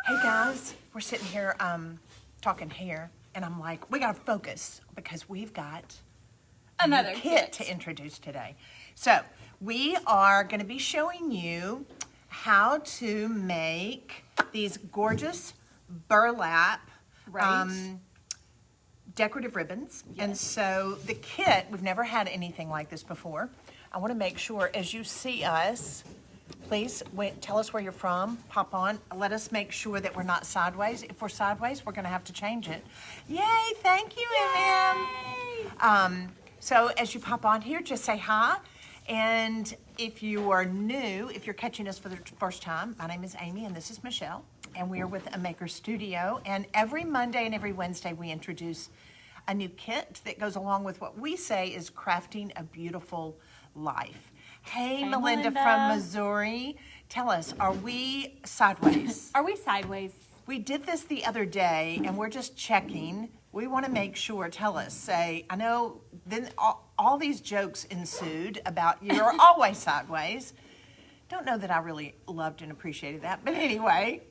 Hey guys, we're sitting here talking hair, and I'm like, we gotta focus because we've got Another new kit to introduce today. So we are going to be showing you how to make these gorgeous burlap decorative ribbons. Yes. And so the kit, we've never had anything like this before. I want to make sure as you see us, please tell us where you're from, pop on. Let us make sure that we're not sideways. If we're sideways, we're going to have to change it. Yay, thank you, Ma'am. So as you pop on here, just say hi. And if you are new, if you're catching us for the first time, my name is Amy and this is Michelle. And we are with A Maker Studio. And every Monday and every Wednesday we introduce a new kit that goes along with what we say is crafting a beautiful life. Hey, Melinda from Missouri. Tell us, are we sideways? Are we sideways? We did this the other day and we're just checking. We want to make sure, tell us, say, I know then all these jokes ensued about you're always sideways. Don't know that I really loved and appreciated that, but anyway,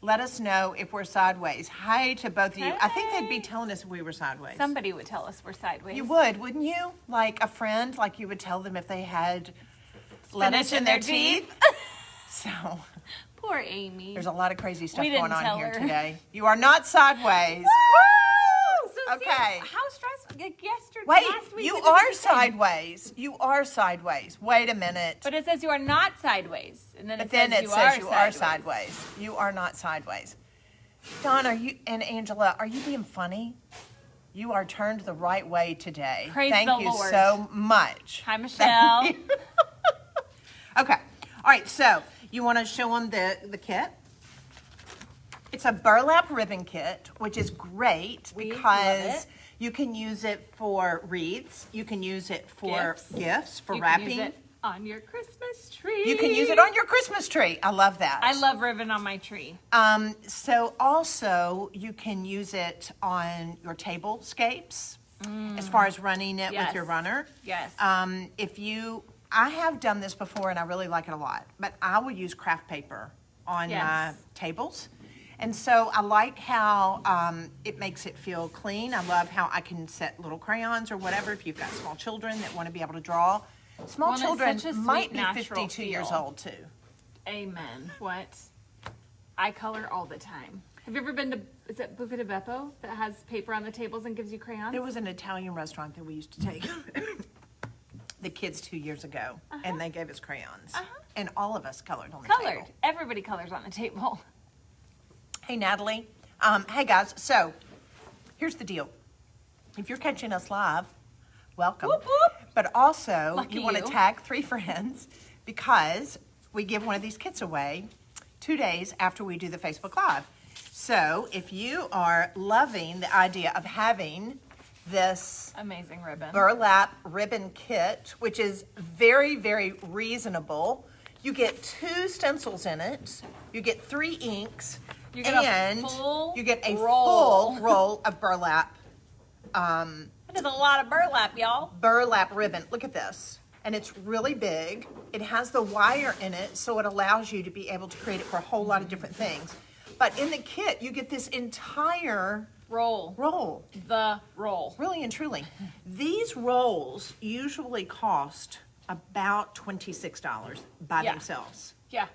let us know if we're sideways. Hi to both of you. Hey. I think they'd be telling us if we were sideways. Somebody would tell us we're sideways. You would, wouldn't you? Like a friend, like you would tell them if they had lettuce in their teeth. So poor Amy. there's a lot of crazy stuff We didn't going on tell here her. today. You are not sideways. Woo! So Okay. See, how stressful? Like yesterday, Wait, last week. you we did are the same. sideways. You are sideways. Wait a minute. But it says you are not sideways, and then But it then says it you says are you are sideways. You are not sideways. Don, and Angela, are you being funny? You are turned the right way today. Praise Thank the you Lord. so much. Hi, Michelle. Thank you. Okay. All right. So you want to show them the kit? It's a burlap ribbon kit, which is great We love because it. you can use it for wreaths. You can use it for gifts, for You wrapping. can use it on your Christmas tree. You can use it on your Christmas tree. I love that. I love ribbon on my tree. So also you can use it on your tablescapes as far as running it with your Yes. runner. Yes. I have done this before and I really like it a lot, but I will use craft paper on Yes. my tables. And so I like how it makes it feel clean. I love how I can set little crayons or whatever if you've got small children that want to be able to draw. Small Well, it's children such a sweet, might be natural 52 years feel. old too. Amen. What? I color all the time. Have you ever been to, is it Buca di Beppo that has paper on the tables and gives you crayons? There was an Italian restaurant that we used to take the kids 2 years ago, and they gave us crayons. And all of us colored on the Colored. table. Everybody colors on the table. Hey, Natalie. Hey, guys. So here's the deal. If you're catching us live, welcome. Whoop, whoop. But also, Lucky you want to you. tag 3 friends because we give one of these kits away 2 days after we do the Facebook Live. So if you are loving the idea of having this Amazing ribbon. burlap ribbon kit, which is very, very reasonable. You get 2 stencils in it. You get 3 inks. You get and a full you get a roll. full roll of burlap That is a lot of burlap, y'all. ribbon. Look at this. And it's really big. It has the wire in it, so it allows you to be able to create it for a whole lot of different things. But in the kit, you get this entire roll. The roll. Really and truly. These rolls usually cost about $26 by Yeah. themselves. Yeah.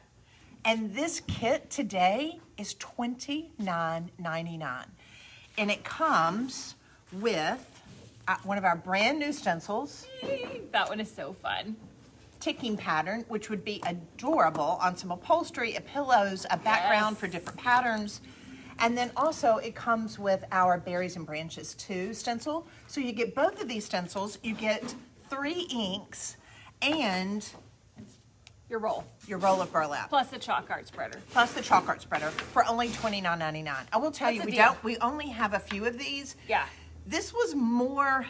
And this kit today is $29.99. And it comes with one of our brand new stencils, That one is so fun. ticking pattern, which would be adorable on some upholstery, pillows, a background Yes. for different patterns. And then also it comes with our berries and branches too stencil. So you get both of these stencils, you get 3 inks and Your roll. your roll of burlap. Plus the chalk art spreader. Plus the chalk art spreader for only $29.99. I will tell That's you, a we deal. only have a few of these. Yeah. This was more,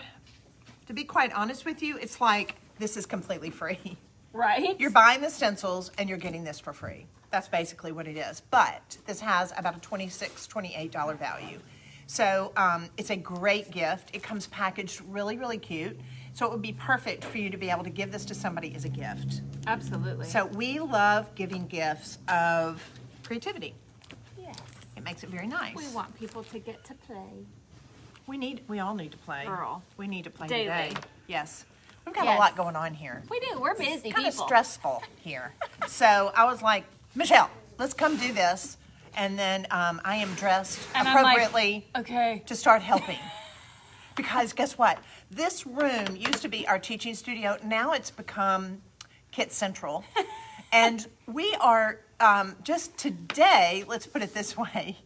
to be quite honest with you, it's like this is completely free. Right? You're buying the stencils and you're getting this for free. That's basically what it is. But this has about a $26, $28 value. So it's a great gift. It comes packaged really, really cute. So it would be perfect for you to be able to give this to somebody as a gift. Absolutely. So we love giving gifts of creativity. Yes. It makes it very nice. We want people to get to play. We all need to play. Girl. We need to play Daily. today. Yes. We've got a Yes. lot going on here. We do. We're busy It's kind of people. stressful here. So I was like, Michelle, let's come do this. And then I am dressed And I'm like, appropriately okay. to start helping. Because guess what? This room used to be our teaching studio. Now it's become Kit Central. And we are, just today, let's put it this way,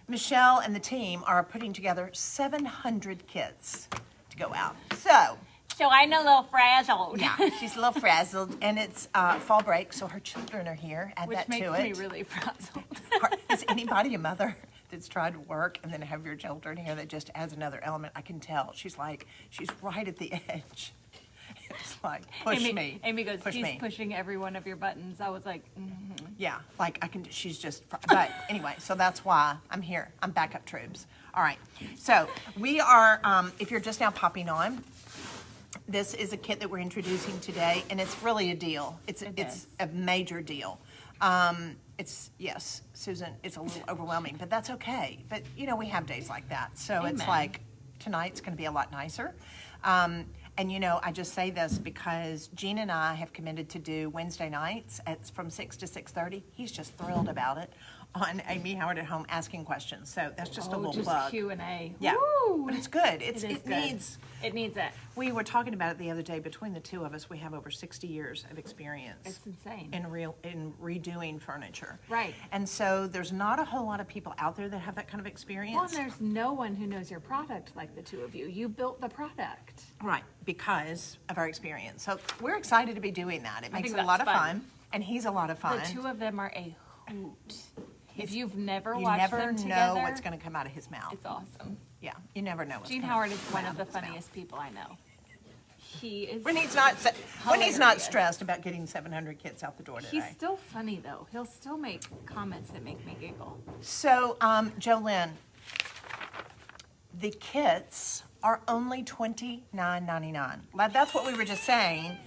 Michelle and the team are putting together 700 kits to go out. So I'm a little frazzled. Yeah, she's a little frazzled, and it's fall break, so her children are here. Add Which that makes to me it. really frazzled. Is anybody a mother that's tried to work and then have your children here that just adds another element? I can tell. She's right at the edge. It's like, push me. Amy goes, push he's me. pushing every one of your buttons. I was like, Yeah, like I can, she's just, but anyway, so that's why I'm here. I'm backup troops. All right, so we are, if you're just now popping on, this is a kit that we're introducing today, and it's really a deal. It's is. a major deal. Yes, Susan, it's a little overwhelming, but that's okay. But you know, we have days like that, so it's Amen. like tonight's going to be a lot nicer. And you know, I just say this because Gene and I have committed to do Wednesday nights from 6 to 6:30. He's just thrilled about it on Amy Howard at Home asking questions. So that's just a little just bug. Q&A. Yeah, Woo! but it's good. It is It good. needs. It needs it. We were talking about it the other day. Between the two of us, we have over 60 years of experience It's insane. in redoing furniture. Right. And so there's not a whole lot of people out there that have that kind of experience. Well, and there's no one who knows your product like the two of you. You built the product. Right, because of our experience. So we're excited to be doing that. It makes think it a lot of that's fun. fun. And he's a lot of fun. The two of them are a hoot. If you've never You watched never them know together, what's going to come out of his mouth. it's awesome. Yeah, you never know what's Gene gonna Howard is come one out of the his mouth. funniest people I know. He is. When he's not Hilarious. stressed about getting 700 kids out the door today. He's still funny though. He'll still make comments that make me giggle. So, Jolynn, the kits are only $29.99. That's what we were just saying,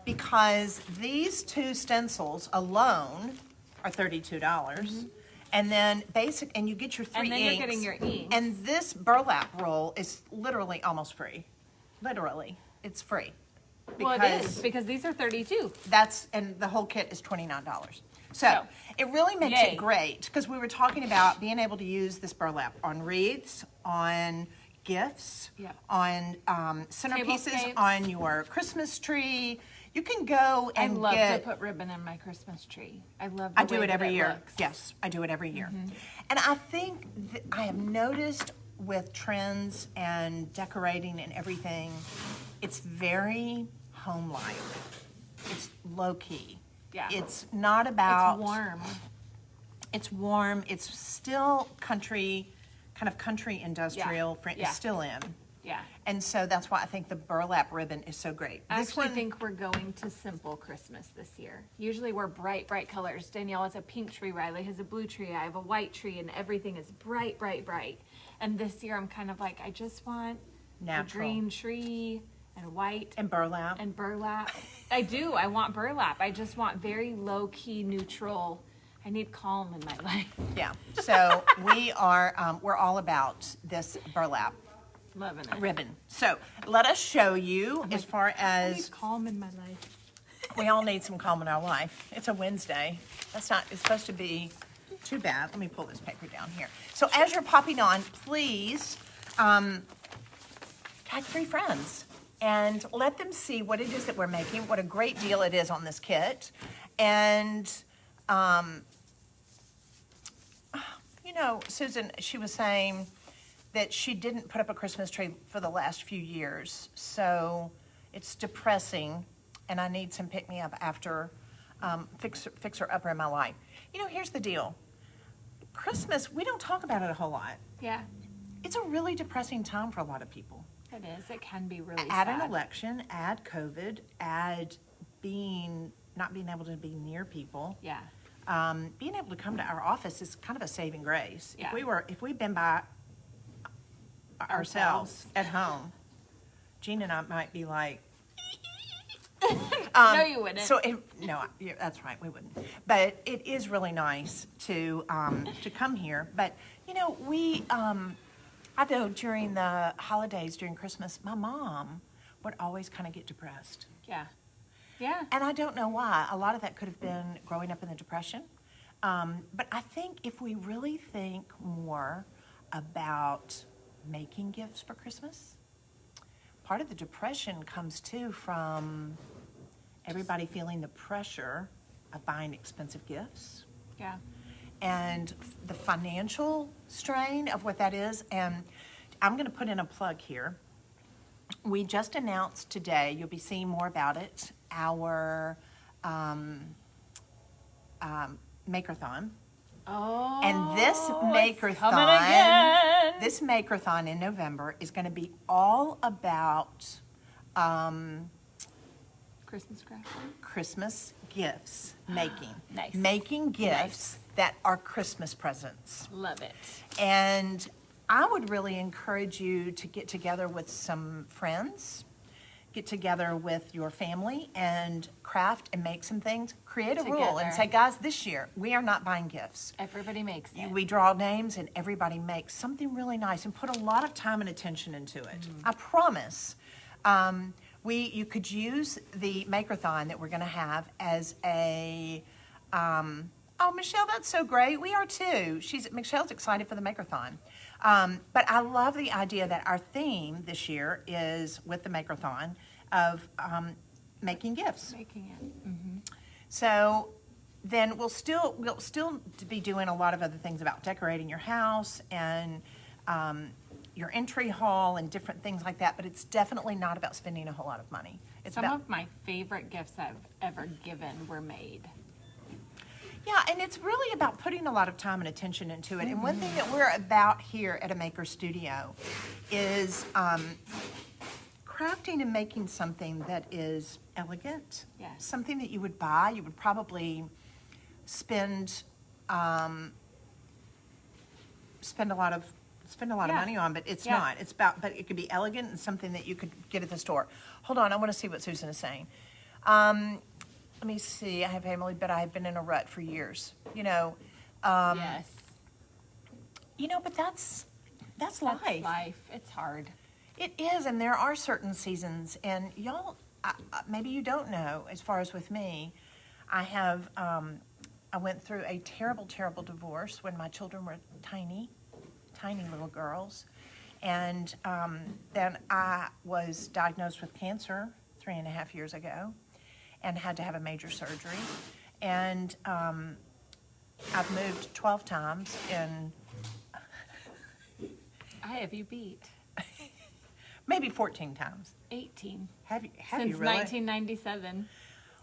because these two stencils alone are $32. And then and you get your 3 And then inks. you're getting your inks. And this burlap roll is literally almost free. Literally, it's free. Well, it is because these are 32. And the whole kit is $29. So So, it really makes yay. it great, because we were talking about being able to use this burlap on wreaths, on gifts, Yep. on centerpieces, Tablescapes. on your Christmas tree. You can go I and love get. to put ribbon in my Christmas tree. I love. The I do way it that every year. looks. Yes, I do it every year. Mm-hmm. And I think I have noticed with trends and decorating and everything, it's very home-like. It's low-key. Yeah. It's not about. It's warm. It's warm. It's still country, kind of country industrial. Yeah. It's still in. Yeah. And so that's why I think the burlap ribbon is so great. I This actually one- think we're going to simple Christmas this year. Usually we're bright, bright colors. Danielle has a pink tree, Riley has a blue tree, I have a white tree, and everything is bright, bright, bright. And this year I'm kind of like, I just want Natural. a green tree and white and burlap. and burlap. I do. I want burlap. I just want very low key, neutral. I need calm in my life. Yeah. So we're all about this burlap Loving it. ribbon. So let us show you as far I need as calm in my life. we all need some calm in our life. It's a Wednesday. It's supposed to be too bad. Let me pull this paper down here. So as you're popping on, please tag 3 friends and let them see what it is that we're making, what a great deal it is on this kit. And, you know, Susan, she was saying that she didn't put up a Christmas tree for the last few years. So it's depressing, and I need some pick-me-up after fixer-upper in my life. You know, here's the deal. Christmas, we don't talk about it a whole lot. Yeah, It's a really depressing time for a lot of people. it is. It can be really Add sad. an election, add COVID, add not being able to be near people. Yeah. Being able to come to our office is kind of a saving grace. Yeah. If we'd been by ourselves at home, Gene and I might be like, No, you wouldn't. So, no, that's right, we wouldn't. But it is really nice to come here. But, I know during the holidays, during Christmas, my mom would always kind of get depressed. Yeah. Yeah. And I don't know why. A lot of that could have been growing up in the Depression. But I think if we really think more about making gifts for Christmas, part of the depression comes too from everybody feeling the pressure of buying expensive gifts. Yeah. And the financial strain of what that is. And I'm going to put in a plug here. We just announced today, you'll be seeing more about it, our Makerthon. Oh. And this coming again. this Makerthon in November is going to be all about Christmas crafting. Christmas gifts making. Nice. Making gifts that are Christmas presents. Love it. And I would really encourage you to get together with some friends, get together with your family and craft and make some things. Create a rule and Together. say, guys, this year we are not buying gifts. Everybody makes it. We draw names and everybody makes something really nice and put a lot of time and attention into it. I promise. You could use the Makerthon that we're going to have as a, oh, Michelle, that's so great. We are too. Michelle's excited for the Makerthon. But I love the idea that our theme this year is with the Makerthon of making gifts. Making it. Mm-hmm. So then we'll still be doing a lot of other things about decorating your house and your entry hall and different things like that, but it's definitely not about spending a whole lot of money. It's Some about, of my favorite gifts I've ever given were made. yeah, and it's really about putting a lot of time and attention into it. And one thing that we're about here at a Maker Studio is crafting and making something that is elegant. Yes. Something that you would buy. You would probably spend a lot of Yeah. money on, but it's Yeah. not. But it could be elegant and something that you could get at the store. Hold on, I want to see what Susan is saying. Let me see. I have family, but I have been in a rut for years. Yes. But that's That's life. life. It's hard. It is, and there are certain seasons, and y'all, maybe you don't know. As far as with me, I went through a terrible, terrible divorce when my children were tiny little girls, and then I was diagnosed with cancer 3.5 years ago, and had to have a major surgery, and I've moved 12 times in. I have you beat. Maybe 14 times. 18. Have you Since really? 1997.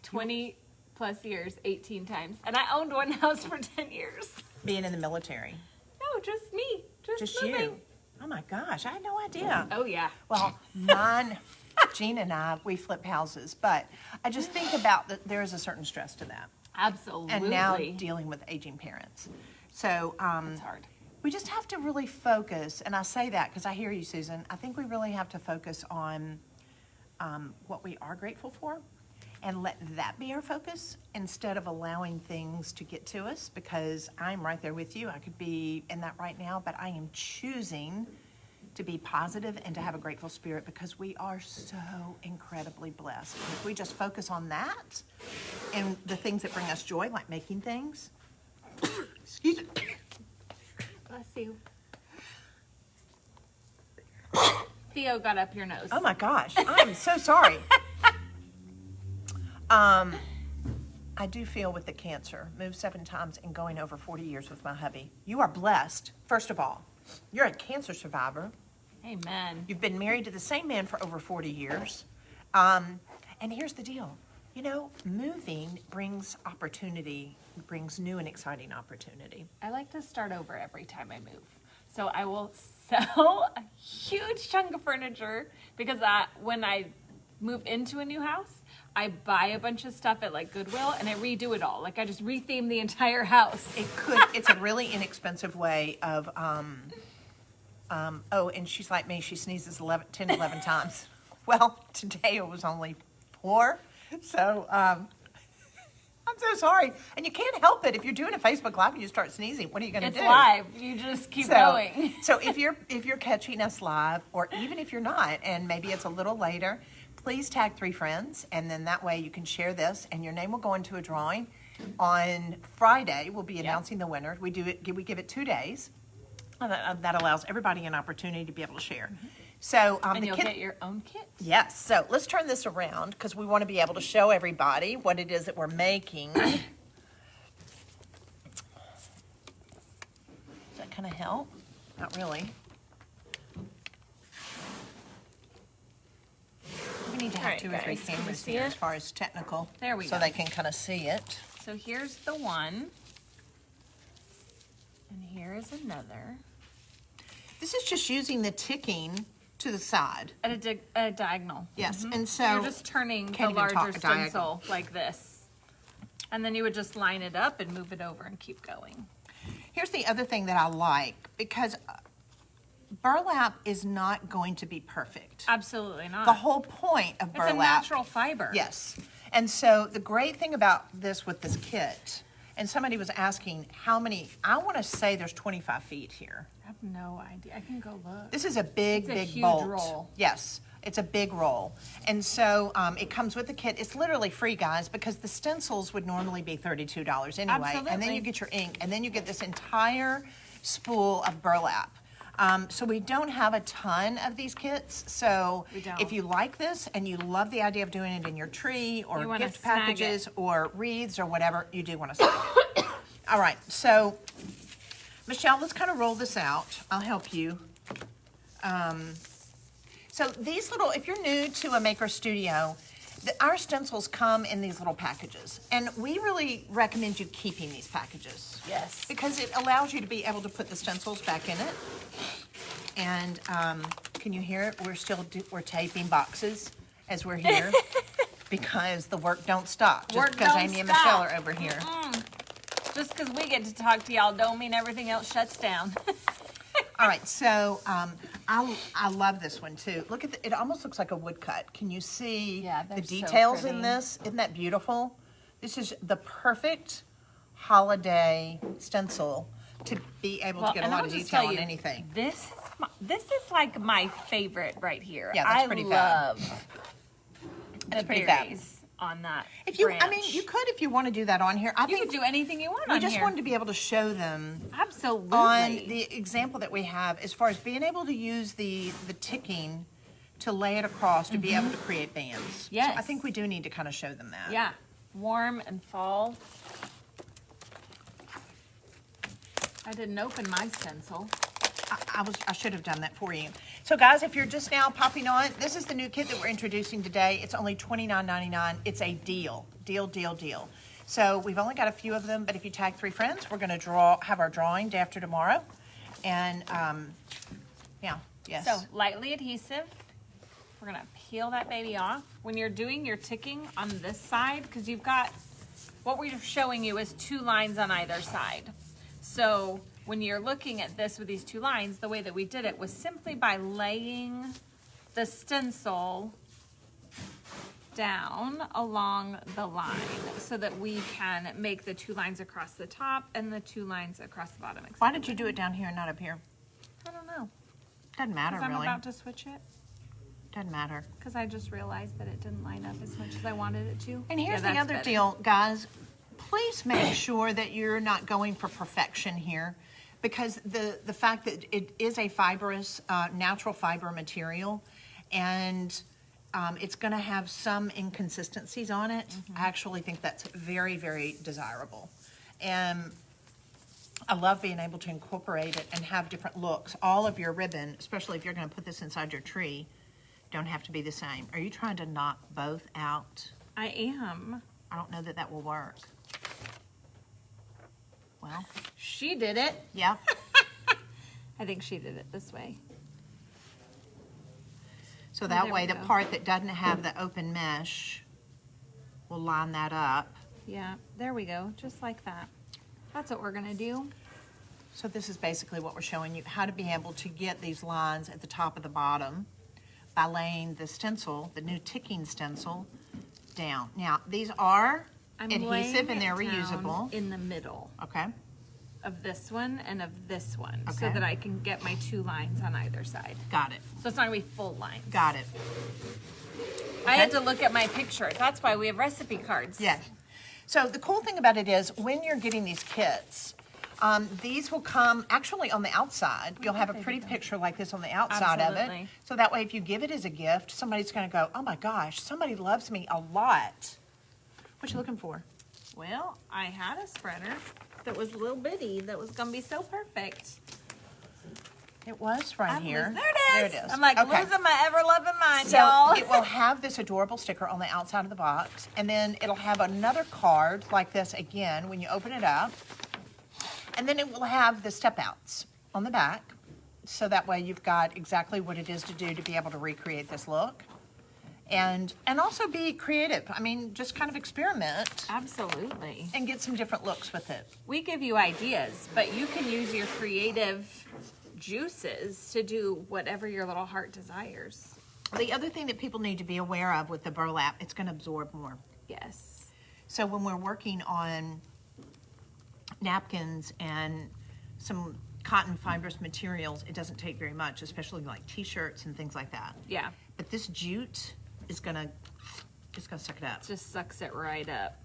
20 plus years, 18 times. And I owned one house for 10 years. Being in the military. No, just me. Just moving. you. Oh my gosh, I had no idea. Oh, yeah. Well, Gina and I, we flip houses, but I just think about that there is a certain stress to that. Absolutely. And now dealing with aging parents. So It's hard. we just have to really focus, and I say that because I hear you, Susan. I think we really have to focus on what we are grateful for and let that be our focus instead of allowing things to get to us, because I'm right there with you. I could be in that right now, but I am choosing to be positive and to have a grateful spirit because we are so incredibly blessed. And if we just focus on that and the things that bring us joy, like making things, excuse me. Bless you. Theo got up your nose. Oh my gosh, I'm so sorry. I do feel with the cancer, moved 7 times and going over 40 years with my hubby. You are blessed, first of all. You're a cancer survivor. Amen. You've been married to the same man for over 40 years. And here's the deal. Moving brings opportunity, brings new and exciting opportunity. I like to start over every time I move. So I will sell a huge chunk of furniture because when I move into a new house, I buy a bunch of stuff at like Goodwill and I redo it all. Like I just retheme the entire house. It's a really inexpensive way of, and she's like me, she sneezes 10 to 11 times. Well, today it was only 4, So, I'm so sorry. And you can't help it. If you're doing a Facebook Live and you start sneezing, what are you going to do? It's live. You just keep going. So if you're catching us live, or even if you're not, and maybe it's a little later, please tag 3 friends, and then that way you can share this, and your name will go into a drawing. On Friday, we'll be announcing the winner. We give it 2 days. That allows everybody an opportunity to be able to share. So And you'll get your own kit. Yes. So let's turn this around because we want to be able to show everybody what it is that we're making. Does that kind of help? Not really. We need to have All right, 2 or 3 guys, can you cameras see here it? as far as technical. There we so go. they can kind of see it. So here's the one. And here is another. This is just using the ticking to the side. At a diagonal. Yes. And so You're just turning the can't even talk larger diagonal. stencil like this. And then you would just line it up and move it over and keep going. Here's the other thing that I like, because burlap is not going to be perfect. Absolutely not. The whole point of burlap. It's a natural fiber. Yes. And so the great thing about this with this kit, and somebody was asking how many, I want to say there's 25 feet here. I have no idea. I can go look. This is a big, It's a big huge bolt. roll. Yes, it's a big roll. And so it comes with the kit. It's literally free, guys, because the stencils would normally be $32 anyway. And then Absolutely. you get your ink, and then you get this entire spool of burlap. So we don't have a ton of these kits. So We don't. if you like this and you love the idea of doing it in your tree You or wanna gift snag packages it. or wreaths or whatever, you do want to snag it. All right, so Michelle, let's kind of roll this out. I'll help you. So these little, if you're new to a maker studio, our stencils come in these little packages. And we really recommend you keeping these packages. Yes. Because it allows you to be able to put the stencils back in it. And can you hear it? We're taping boxes as we're here because the work don't stop. Just Work because don't Amy and stop. Michelle are over here. Just because we get to talk to y'all don't mean everything else shuts down. All right, so I love this one too. Look at it almost looks like a woodcut. Can you see Yeah, the they're so details in pretty. this? Isn't that beautiful? This is the perfect holiday stencil to be able to get a and lot I'll of just detail tell on you, anything. This is like my favorite right here. Yeah, that's I pretty love That's the pretty fab. berries on that. If you, branch. I mean, you could if you want to do that on here. I You think could do anything you want we on just here. wanted to be able to show them Absolutely. on the example that we have as far as being able to use the ticking to lay it across to be able to create bands. Yes. So I think we do need to kind of show them that. Yeah, warm and fall. I didn't open my stencil. I should have done that for you. So guys, if you're just now popping on, this is the new kit that we're introducing today. It's only $29.99. It's a deal. Deal. So we've only got a few of them, but if you tag 3 friends, we're going to have our drawing day after tomorrow. And yeah, yes. So lightly adhesive. We're gonna peel that baby off. When you're doing your ticking on this side, because you've got, what we're showing you is 2 lines on either side. So when you're looking at this with these 2 lines, the way that we did it was simply by laying the stencil down along the line so that we can make the 2 lines across the top and the 2 lines across the bottom. Why did you do it down here and not up here? I don't know. Doesn't matter, Because I'm really. about to switch it. Doesn't matter. Because I just realized that it didn't line up as much as I wanted it to. And here's Yeah, the that's other better. deal, guys. Please make sure that you're not going for perfection here, because the fact that it is a fibrous, natural fiber material, and it's going to have some inconsistencies on it. I actually think that's very, very desirable. And I love being able to incorporate it and have different looks. All of your ribbon, especially if you're going to put this inside your tree, don't have to be the same. Are you trying to knock both out? I am. I don't know that that will work. Well, She did it. yeah. I think she did it this way. So that there way, we the go. part that doesn't have the open mesh, we'll line that up. Yeah, there we go. Just like that. That's what we're gonna do. So this is basically what we're showing you, how to be able to get these lines at the top of the bottom by laying the stencil, the new ticking stencil, down. Now, these are I'm adhesive and they're laying it down reusable. in the middle Okay, of this one and of this one, so Okay. that I can get my 2 lines on either side. got it, So it's not gonna be full lines. got it. I had to look at my picture. That's why we have recipe cards. Yes. So the cool thing about it is when you're getting these kits, these will come actually on the outside. You'll have a pretty picture like this on the outside of it. Absolutely. So that way if you give it as a gift, somebody's going to go, oh my gosh, somebody loves me a lot. What you looking for? Well, I had a spreader that was a little bitty that was gonna be so perfect. It was right here. There it is. There it is. I'm like Okay. losing my ever-loving mind, So y'all. it will have this adorable sticker on the outside of the box, and then it'll have another card like this again when you open it up, and then it will have the step outs on the back, so that way you've got exactly what it is to do to be able to recreate this look, and also be creative. I mean, just kind of experiment Absolutely. and get some different looks with it. We give you ideas, but you can use your creative juices to do whatever your little heart desires. The other thing that people need to be aware of with the burlap, it's going to absorb more. Yes. So when we're working on napkins and some cotton fibrous materials, it doesn't take very much, especially like t-shirts and things like that. Yeah. But this jute is gonna suck it up. Just sucks it right up.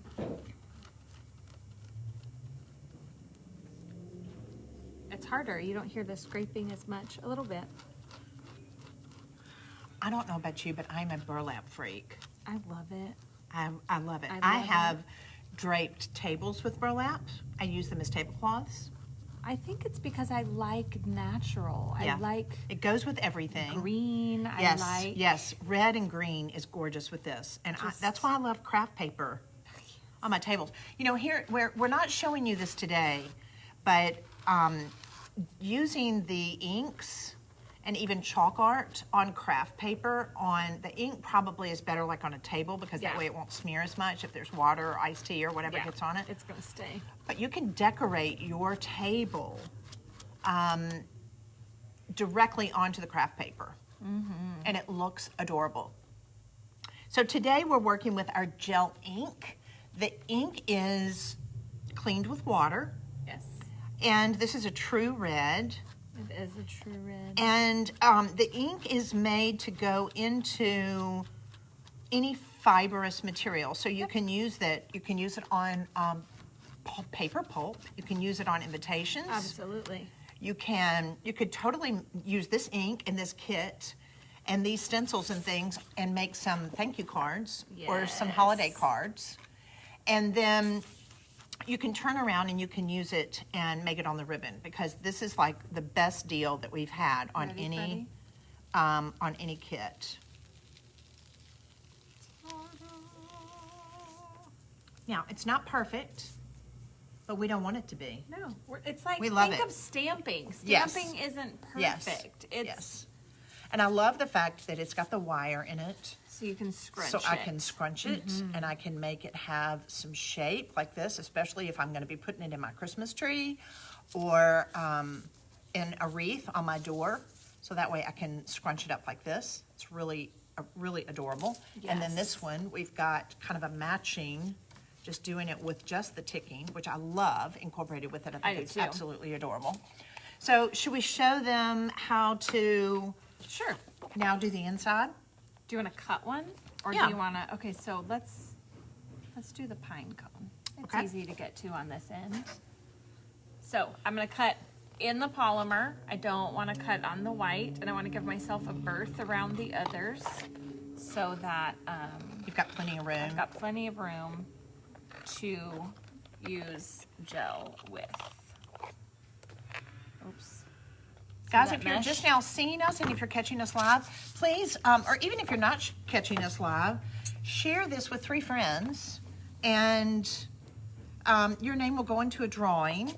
It's harder. You don't hear the scraping as much. A little bit. I don't know about you, but I'm a burlap freak. I love it. I love it. I I love have draped tables with burlap. I use them as tablecloths. I think it's because I like natural. Yeah. I like It goes with everything. green. Yes, I like yes. Red and green is gorgeous with this. And that's why I love craft paper on my tables. You know, here, we're not showing you this today, but using the inks and even chalk art on craft paper, on the ink probably is better like on a table, because that Yeah. way it won't smear as much if there's water or iced tea or whatever Yeah, gets on it. It's gonna stay. But you can decorate your table directly onto the craft paper, and it looks adorable. So today we're working with our gel ink. The ink is cleaned with water, Yes. and this is a true red. It is a true red. And the ink is made to go into any fibrous material. So you can use that. You can use it on paper pulp. You can use it on invitations. Absolutely. You could totally use this ink in this kit and these stencils and things and make some thank you cards or some holiday Yes. cards. And then you can turn around and you can use it and make it on the ribbon, because this is like the best deal that we've had on Ready, any kit. Now, it's not perfect, but we don't want it to be. No, it's like We love think it. of stamping. Yes. Stamping isn't Yes. perfect. It's Yes. And I love the fact that it's got the wire in it. so you can scrunch So it. I can scrunch it and I can make it have some shape like this, especially if I'm going to be putting it in my Christmas tree or in a wreath on my door. So that way I can scrunch it up like this. It's really adorable. And then this Yes. one, we've got kind of a matching, just doing it with just the ticking, which I love incorporated with it. I I think do it's too. absolutely adorable. So should we show them how to Sure. now do the inside? Do you want to cut one, or Yeah. do you want to? Okay, so let's do the pine cone. It's Okay. easy to get to on this end. So I'm going to cut in the polymer. I don't want to cut on the white, and I want to give myself a berth around the others so that You've got plenty of room. I've got plenty of room to use gel with. Oops. Guys, that if you're mesh? just now seeing us and if you're catching us live, please, or even if you're not catching us live, share this with 3 friends, and your name will go into a drawing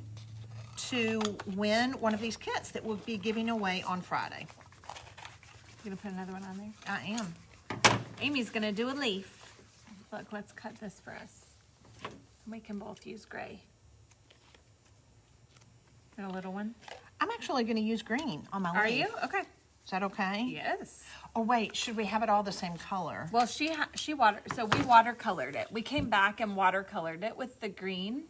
to win one of these kits that we'll be giving away on Friday. You gonna put another one on there? I am. Amy's gonna do a leaf. Look, let's cut this for us. We can both use gray. And a little one. I'm actually going to use green on my Are leaf. you? Okay. Is that okay? Yes. Oh wait, should we have it all the same color? Well, so we watercolored it. We came back and watercolored it with the green.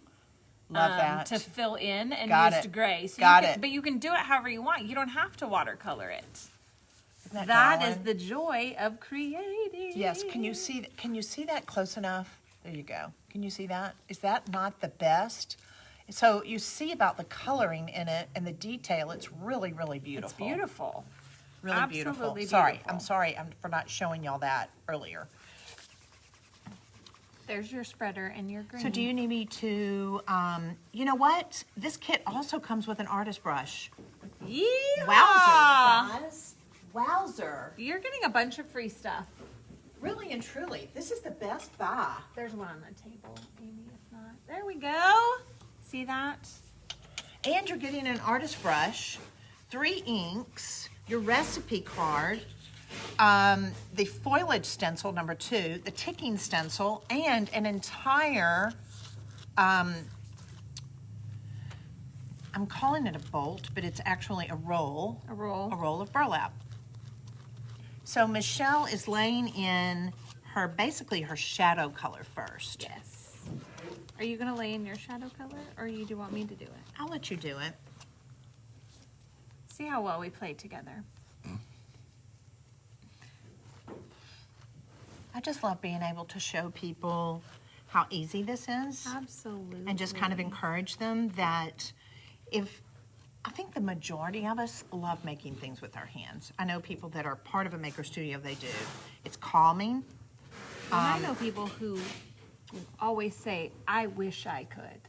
Love that. To fill in and Got used it. gray. So Got you can, it. But you can do it however you want. You don't have to watercolor it. Isn't That is darling? the joy of creating. Yes, can you see that close enough? There you go. Can you see that? Is that not the best? So you see about the coloring in it and the detail. It's really, really beautiful. It's beautiful. Really beautiful. Absolutely Sorry, beautiful. I'm sorry for not showing y'all that earlier. There's your spreader and your green. So do you need me to, you know what? This kit also comes with an artist brush. Yeah. Wowzer, guys. Wowzer. You're getting a bunch of free stuff. Really and truly, this is the best buy. There's one on the table, maybe if not. There we go. See that? And you're getting an artist brush, 3 inks, your recipe card, the foliage stencil number 2, the ticking stencil, and an entire, I'm calling it a bolt, but it's actually a roll. A roll. A roll of burlap. So Michelle is laying in basically her shadow color first. Yes. Are you going to lay in your shadow color, or do you want me to do it? I'll let you do it. See how well we played together. I just love being able to show people how easy this is. Absolutely. And just kind of encourage them that I think the majority of us love making things with our hands. I know people that are part of a maker studio, they do. It's calming. And I know people who always say, I wish I could.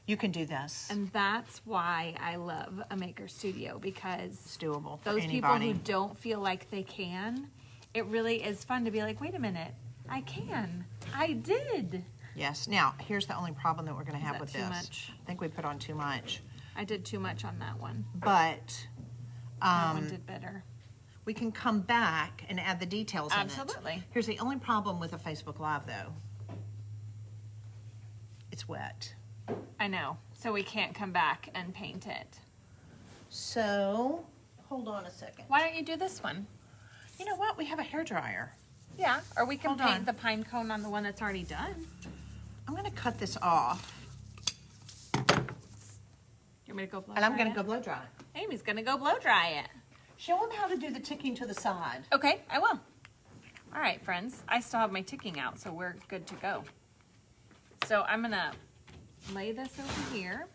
You can do this. And that's why I love a maker studio, because It's doable for those people anybody. who don't feel like they can, it really is fun to be like, wait a minute, I can. I did. Yes. Now, here's the only problem that we're going to have that with too this. much? I think we put on too much. I did too much on that one. But That one did better. we can come back and add the details in it. Absolutely. Here's the only problem with a Facebook Live, though. It's wet. I know. So we can't come back and paint it. So, hold on a second. Why don't you do this one? You know what? We have a hairdryer. Yeah. Or we can Hold paint on. the pine cone on the one that's already done. I'm going to cut this off, You want me to go blow and I'm dry going it? to go blow dry it. Amy's going to go blow dry it. Show them how to do the ticking to the side. Okay, I will. All right, friends. I still have my ticking out, so we're good to go. So I'm going to lay this over here.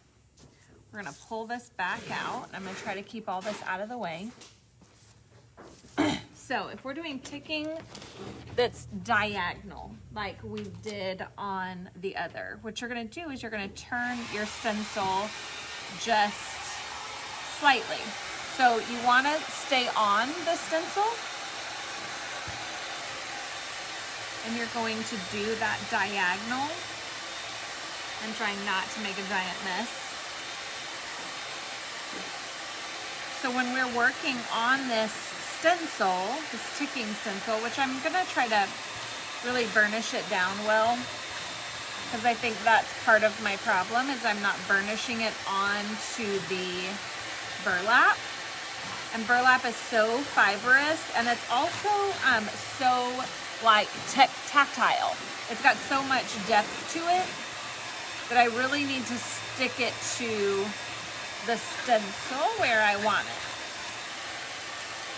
We're going to pull this back out. I'm going to try to keep all this out of the way. So if we're doing ticking that's diagonal, like we did on the other, what you're going to do is you're going to turn your stencil just slightly. So you want to stay on the stencil, and you're going to do that diagonal and trying not to make a giant mess. So when we're working on this stencil, this ticking stencil, which I'm gonna try to really burnish it down well, because I think that's part of my problem, is I'm not burnishing it onto the burlap. And burlap is so fibrous, and it's also so like tactile. It's got so much depth to it that I really need to stick it to the stencil where I want it.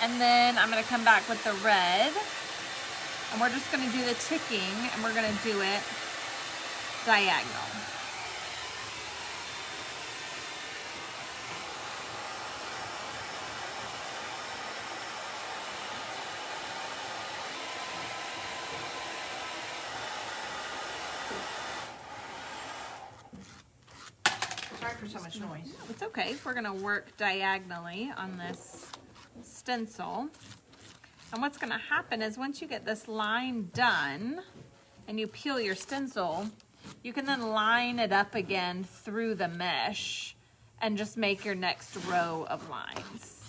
And then I'm going to come back with the red, and we're just going to do the ticking, and we're going to do it diagonal. Sorry for so much noise. It's okay. We're going to work diagonally on this stencil. And what's going to happen is once you get this line done and you peel your stencil, you can then line it up again through the mesh and just make your next row of lines.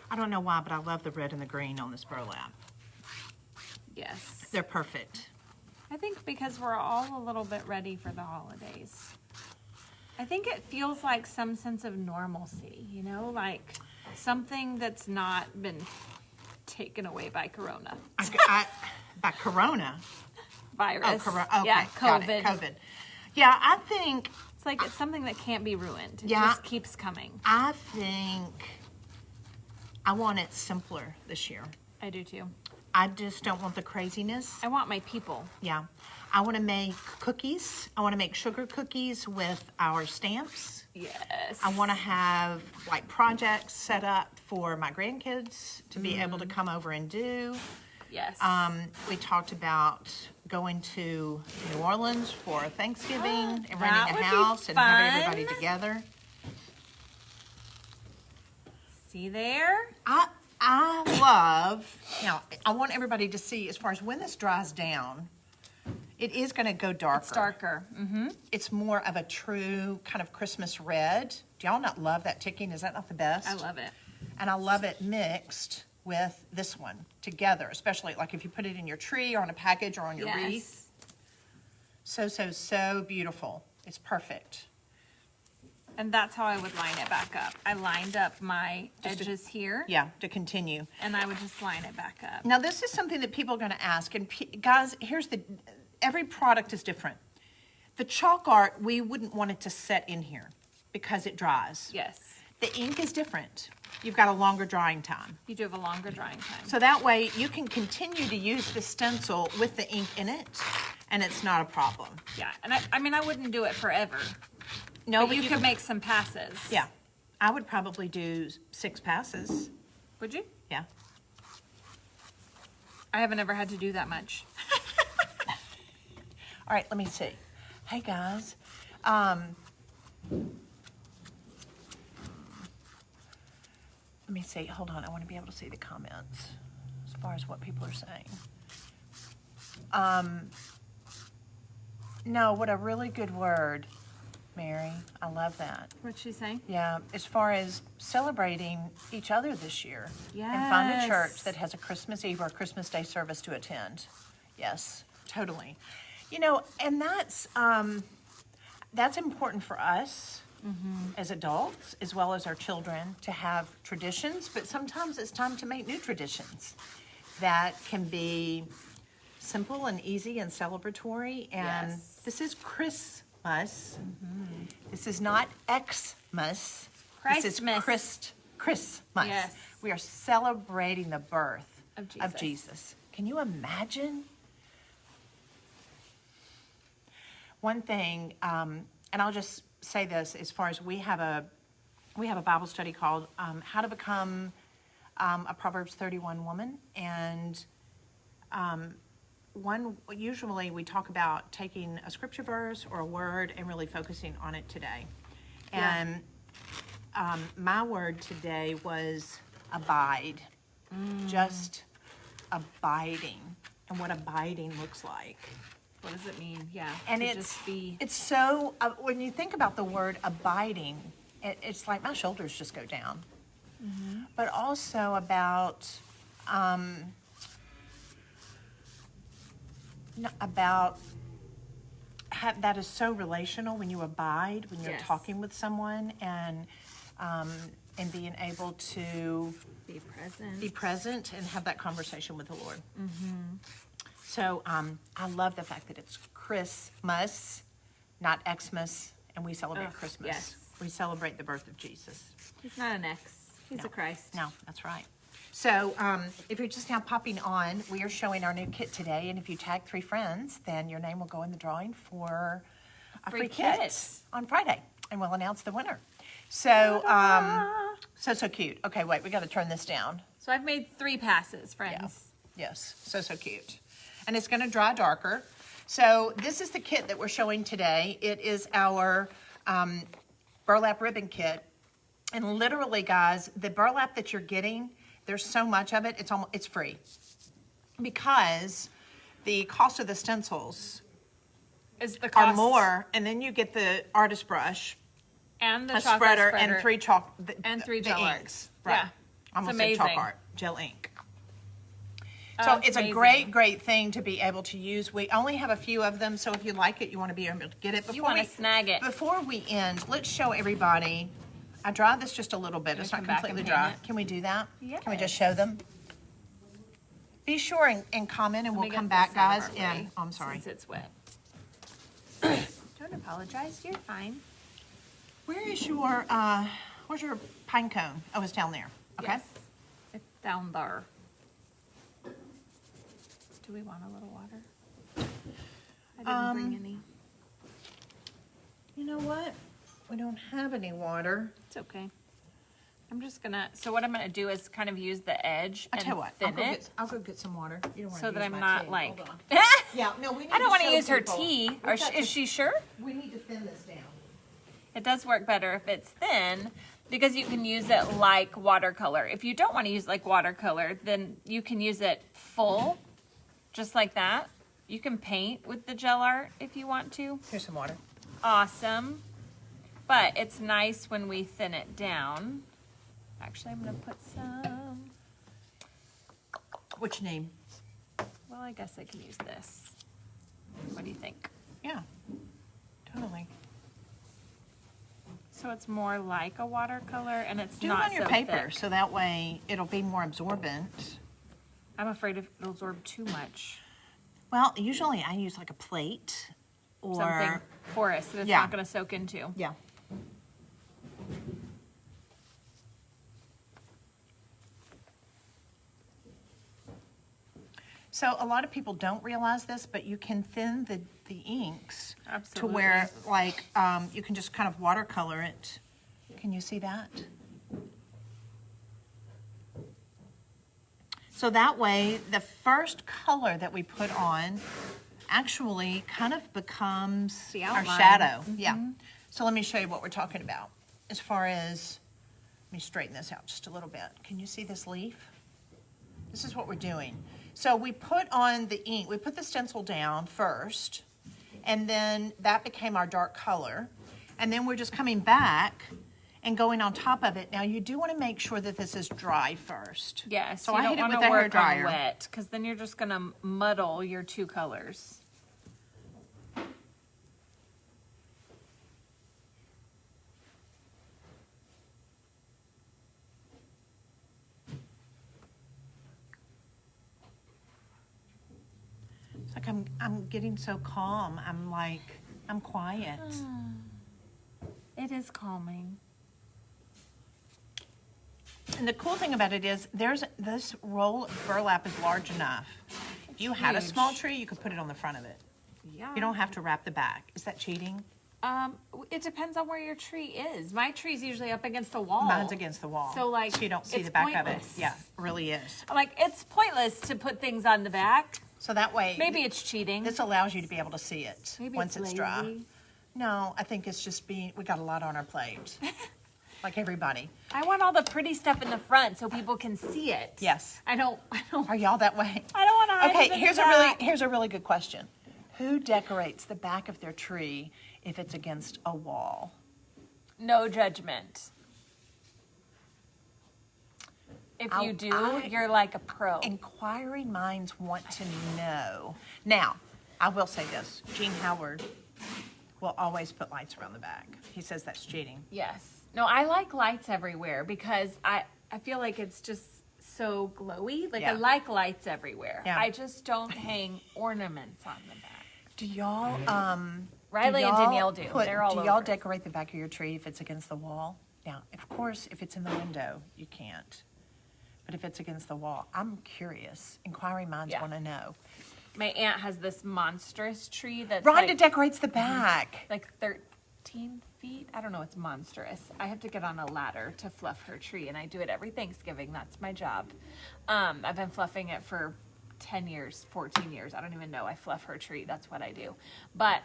I don't know why, but I love the red and the green on this burlap. Yes. They're perfect. I think because we're all a little bit ready for the holidays. I think it feels like some sense of normalcy, you know, like something that's not been taken away by Corona. By Corona? Virus. Oh, okay. Yeah, Got COVID. it. COVID. Yeah, I think... It's like it's something that can't be ruined. It Yeah. just keeps coming. I think I want it simpler this year. I do too. I just don't want the craziness. I want my people. Yeah. I want to make cookies. I want to make sugar cookies with our stamps. Yes. I want to have like projects set up for my grandkids to be able to come over and do. Yes. We talked about going to New Orleans for Thanksgiving and That renting would a be house and having fun. everybody together. See there? I love, now, I want everybody to see as far as when this dries down, it is going to go darker. It's darker. Mm-hmm. It's more of a true kind of Christmas red. Do y'all not love that ticking? Is that not the best? I love it. And I love it mixed with this one together, especially like if you put it in your tree or on a package or on your wreath. So beautiful. It's perfect. And that's how I would line it back up. I lined up my edges here. Yeah, to continue. And I would just line it back up. Now, this is something that people are going to ask. And guys, every product is different. The chalk art, we wouldn't want it to set in here because it dries. Yes. The ink is different. You've got a longer drying time. You do have a longer drying time. So that way you can continue to use the stencil with the ink in it, and it's not a problem. Yeah. And I mean, I wouldn't do it forever. No, But you could make some passes. Yeah. I would probably do 6 passes. Would you? Yeah. I haven't ever had to do that much. All right, let me see. Hey, guys. Let me see. Hold on. I want to be able to see the comments as far as what people are saying. No, what a really good word, Mary. I love that. What's she saying? Yeah, as far as celebrating each other this year. And find a church Yes. that has a Christmas Eve or a Christmas Day service to attend. Yes, totally. You know, and that's important for us as adults as well as our children to have traditions, but sometimes it's time to make new traditions that can be simple and easy and celebratory. And Yes. this is Christmas. This is not Xmas. This is Christmas. Christmas. Yes. We are celebrating the birth Of Jesus. Can you imagine? One thing, and I'll just say this, as far as we have a Bible study called How to Become a Proverbs 31 Woman, and usually we talk about taking a scripture verse or a word and really focusing on it today. Yeah. And my word today was abide. Just abiding, and what abiding looks like. What does it mean? Yeah. And to it's just be. it's so when you think about the word abiding, it's like my shoulders just go down. But also about that is so relational when you abide, when you're Yes. talking with someone, and being able to Be present. be present and have that conversation with the Lord. So I love the fact that it's Christmas, not Xmas, and we celebrate Ugh, Christmas. yes. We celebrate the birth of Jesus. He's not an X. He's a Christ. No, that's right. So if you're just now popping on, we are showing our new kit today, and if you tag 3 friends, then your name will go in the drawing for a free kit kit. on Friday, and we'll announce the winner. So, so cute. Okay, wait, we got to turn this down. So I've made 3 passes, friends. Yes, so cute. And it's going to dry darker. So this is the kit that we're showing today. It is our burlap ribbon kit. And literally, guys, the burlap that you're getting, there's so much of it, it's free. Because the cost of the stencils Is the are cost more, and then you get the artist brush, and the a chocolate spreader, and 3 and 3 the gel inks. art. Right. Yeah, Almost it's said amazing. chalk art, gel ink. So it's a Amazing. great thing to be able to use. We only have a few of them, so if you like it, you want to be able to get it. You wanna snag it. Before we end, let's show everybody. I dried this just a little bit. It's not come back and completely paint dry. it? Can we do that? Yes. Can we just show them? Be sure and comment, and Let me we'll get come this back, out of guys. our way, And I'm sorry. Since it's wet. Don't apologize. You're fine. Where is where's your pine cone? Oh, it's down there. Okay. Yes. It's down there. Do we want a little water? I didn't bring any. You know what? We don't have any water. It's okay. I'm just gonna, so what I'm gonna do is kind of use the edge I and tell you what, thin it. I'll go get some water. You don't want So to that use I'm my not tea. like, Hold on. Yeah, no, we need I don't want to show use her people. tea. We've Or got is to- she sure? We need to thin this down. It does work better if it's thin because you can use it like watercolor. If you don't want to use it like watercolor, then you can use it full, just like that. You can paint with the gel art if you want to. Here's some water. Awesome. But it's nice when we thin it down. Actually, I'm going to put some, What's your name? well, I guess I can use this. What do you think? Yeah, totally. So it's more like a watercolor and it's Do it not on your so paper, thick. so that way it'll be more absorbent. I'm afraid it'll absorb too much. Well, usually I use like a plate or Something porous that it's Yeah. not going to soak into. yeah. So a lot of people don't realize this, but you can thin the inks to where like you can just kind of watercolor it. Can you see that? So that way, the first color that we put on actually kind of becomes The our outline. shadow. Yeah. So let me show you what we're talking about. As far as, let me straighten this out just a little bit. Can you see this leaf? This is what we're doing. So we put on the ink, we put the stencil down first, and then that became our dark color. And then we're just coming back and going on top of it. Now you do want to make sure that this is dry first. Yes, So you I don't hit it want with to the hair work dryer. on wet because then you're just going to muddle your two colors. It's like I'm getting so calm. I'm quiet. It is calming. And the cool thing about it is this roll of burlap is large enough. If you had a huge. small tree, you could put it on the front of it. Yeah. You don't have to wrap the back. Is that cheating? It depends on where your tree is. My tree's usually up against the wall. Mine's against the wall. So, like, so you don't see it's the back of pointless. it. Yeah, it really is. I'm like, it's pointless to put things on the back. So that way, Maybe it's cheating. this allows you to be able to see it Maybe once it's dry. lazy. No, I think it's just we got a lot on our plate, like everybody. I want all the pretty stuff in the front so people can see it. Yes. I don't Are y'all that way? want to hide Okay, it in here's the a back. here's a really good question. Who decorates the back of their tree if it's against a wall? No judgment. If you do, you're like a pro. Inquiring minds want to know. Now, I will say this. Gene Howard will always put lights around the back. He says that's cheating. Yes. No, I like lights everywhere because I feel like it's just so glowy. Like I Yeah. like lights everywhere. Yeah. I just don't hang ornaments on the back. Do y'all Riley and Danielle do. They're all Do y'all over. decorate the back of your tree if it's against the wall? Now, of course, if it's in the window, you can't. But if it's against the wall, I'm curious. Inquiring minds Yeah. want to know. My aunt has this monstrous tree that's Rhonda like, decorates the back. like 13 feet. I don't know. It's monstrous. I have to get on a ladder to fluff her tree, and I do it every Thanksgiving. That's my job. I've been fluffing it for 10 years, 14 years. I don't even know. I fluff her tree. That's what I do. But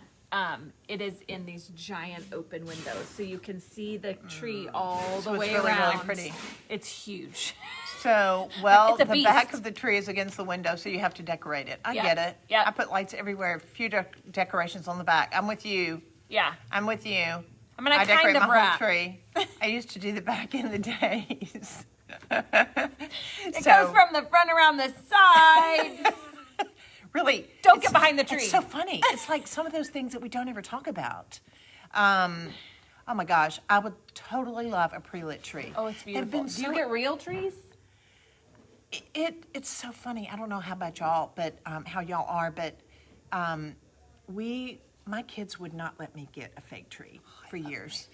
it is in these giant open windows, so you can see the tree all the So it's way really, really around. pretty. It's huge. So, well, It's a the back beast. of the tree is against the window, so you have to decorate it. I Yeah. get it. Yeah. I put lights everywhere, a few decorations on the back. I'm with you. Yeah. I'm with you. I mean, I decorate kind of my wrap. whole tree. I used to do the back in the days. It goes from the front around the sides. Really. Don't get behind the tree. It's so funny. It's like some of those things that we don't ever talk about. Oh my gosh, I would totally love a pre-lit tree. Oh, it's They've beautiful. been Do you get real trees? It's so funny. I don't know how about y'all, but how y'all are, but my kids would not let me get a fake tree for years.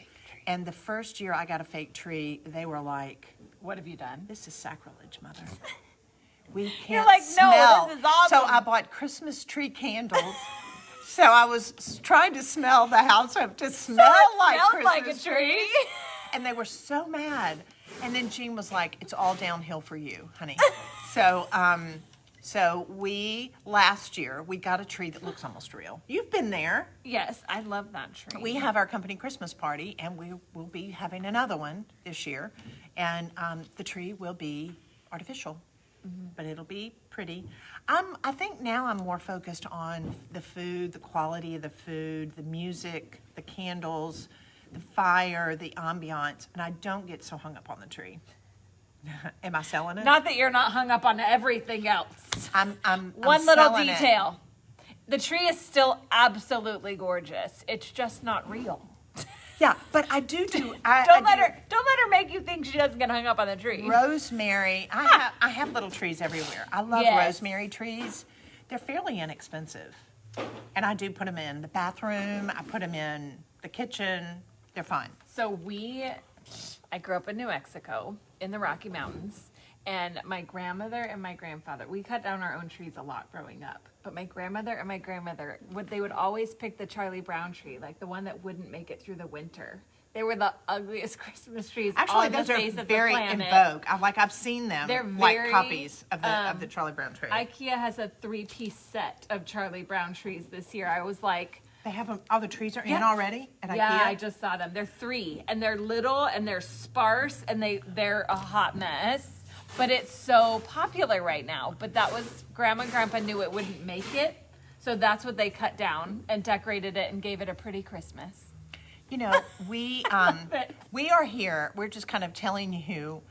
And the first year I got a fake tree, they were like, What have you done? "This is sacrilege, Mother. We can't You're like, "No, smell." this is awesome. So I bought Christmas tree candles. So I was trying to smell the house up to smell like Smells Christmas like a tree. trees. And they were so mad. And then Jean was like, "It's all downhill for you, honey." So last year we got a tree that looks almost real. You've been there. Yes, I love that tree. We have our company Christmas party, and we will be having another one this year. And the tree will be artificial, but it'll be pretty. I think now I'm more focused on the food, the quality of the food, the music, the candles, the fire, the ambiance, and I don't get so hung up on the tree. Am I selling it? Not that you're not hung up on everything else. I'm One little selling it. detail. The tree is still absolutely gorgeous. It's just not real. Yeah, but I do. Don't let her make you think she doesn't get hung up on the tree. Rosemary. I have little trees everywhere. I love Yes. rosemary trees. They're fairly inexpensive, and I do put them in the bathroom. I put them in the kitchen. They're fine. So I grew up in New Mexico in the Rocky Mountains, and my grandmother and my grandfather, we cut down our own trees a lot growing up, but my grandmother and my grandmother, they would always pick the Charlie Brown tree, like the one that wouldn't make it through the winter. They were the ugliest Christmas trees Actually, on the those face are of very the in planet. vogue. I've seen them. They're like very, copies of the Charlie Brown tree. IKEA has a 3-piece set of Charlie Brown trees this year. I was like, They have them. All the trees are in Yeah. already at yeah, IKEA. I just saw them. They're 3, and they're little, and they're sparse, and they're a hot mess. But it's so popular right now. But that was, Grandma and Grandpa knew it wouldn't make it, so that's what they cut down and decorated it and gave it a pretty Christmas. You know, we are here. We're just kind of telling you.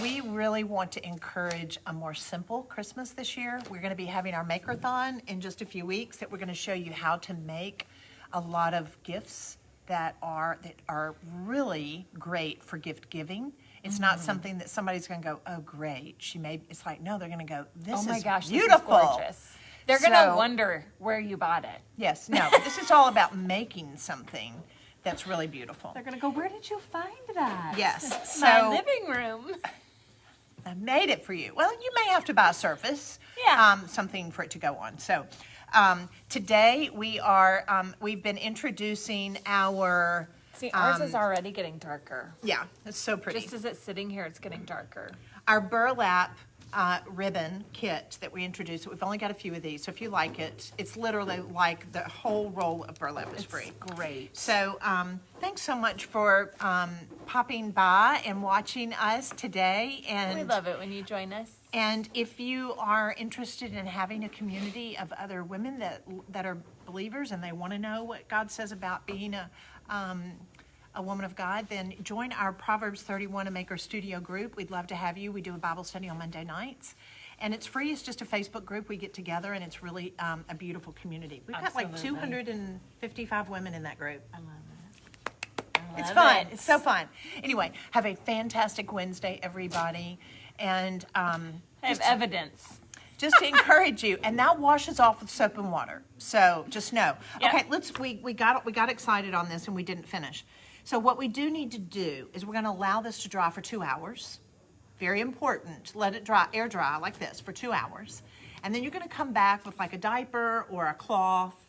We really want to encourage a more simple Christmas this year. We're going to be having our Maker-thon in just a few weeks that we're going to show you how to make a lot of gifts that are really great for gift giving. It's not something that somebody's going to go, "Oh, great, she made." It's like, no, they're going to go, "This Oh my is gosh, beautiful." this is gorgeous. They're going to So- wonder where you bought it. Yes, no, this is all about making something that's really beautiful. They're going to go, "Where did you find that?" Yes, My so- living room. I made it for you. Well, you may have to buy a surface, Yeah. something for it to go on. So today we've been introducing our. See, ours is already getting darker. Yeah, it's so pretty. Just as it's sitting here, it's getting darker. Our burlap ribbon kit that we introduced. We've only got a few of these, so if you like it, it's literally like the whole roll of burlap is free. Great. So thanks so much for popping by and watching us today. And We love it when you join us. And if you are interested in having a community of other women that are believers and they want to know what God says about being a woman of God, then join our Proverbs 31 A Maker Studio group. We'd love to have you. We do a Bible study on Monday nights. And it's free. It's just a Facebook group. We get together, and it's really a beautiful community. We've got like Absolutely. 255 women in that group. I love it. It's fun. It's so fun. Anyway, have a fantastic Wednesday, everybody. And I have evidence. just to encourage you, and that washes off with soap and water. So just know. Yeah. Okay, we got excited on this and we didn't finish. So what we do need to do is we're going to allow this to dry for 2 hours. Very important. Let it dry, air dry like this for 2 hours, and then you're going to come back with like a diaper or a cloth,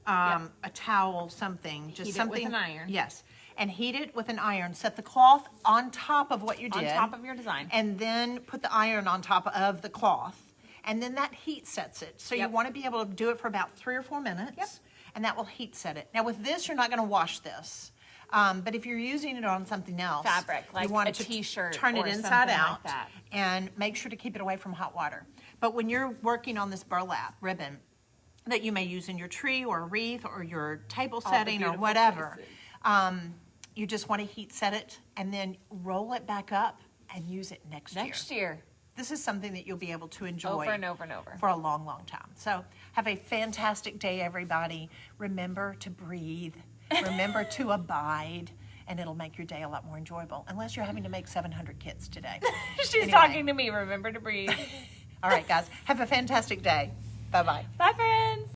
a towel, something. Just Heat it something with an iron. Yes, and heat it with an iron. Set the cloth on top of what you did. On top of your design. And then put the iron on top of the cloth. And then that heat sets it. So you Yep. want to be able to do it for about 3 or 4 minutes. Yep. And that will heat set it. Now with this, you're not going to wash this. But if you're using it on something else. Fabric, like you want a to t-shirt turn it or inside something like out. that. And make sure to keep it away from hot water. But when you're working on this burlap ribbon that you may use in your tree or a wreath or your table the setting or beautiful whatever, places. you just want to heat set it and then roll it back up and use it next year. Next year. This is something that you'll be able to enjoy Over and over and over. for a long, long time. So have a fantastic day, everybody. Remember to breathe. Remember to abide. And it'll make your day a lot more enjoyable. Unless you're having to make 700 kits today. She's Anyway. talking to me. Remember to breathe. All right, guys. Have a fantastic day. Bye-bye. Bye, friends.